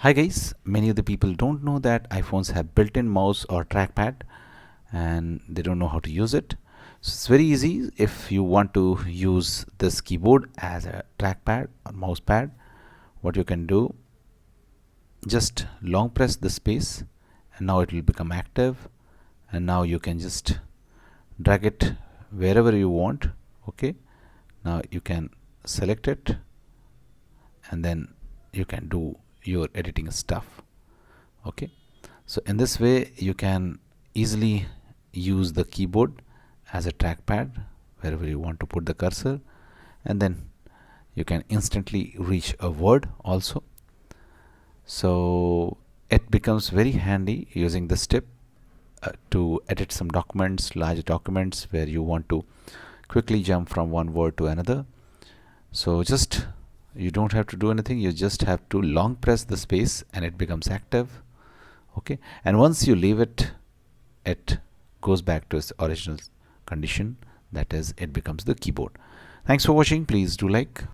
Hi guys, many of the people don't know that iPhones have built-in mouse or trackpad and they don't know how to use it. So it's very easy. If you want to use this keyboard as a trackpad or mouse pad, what you can do, just long press the space and now it will become active, and now you can just drag it wherever you want. Okay, now you can select it and then you can do your editing stuff. Okay, so in this way you can easily use the keyboard as a trackpad wherever you want to put the cursor, and then you can instantly reach a word also. So it becomes very handy using this tip to edit some documents, large documents where you want to quickly jump from one word to another. So just, you don't have to do anything, you just have to long press the space and it becomes active. Okay, and once you leave it, it goes back to its original condition, that is, it becomes the keyboard. Thanks for watching. Please do like.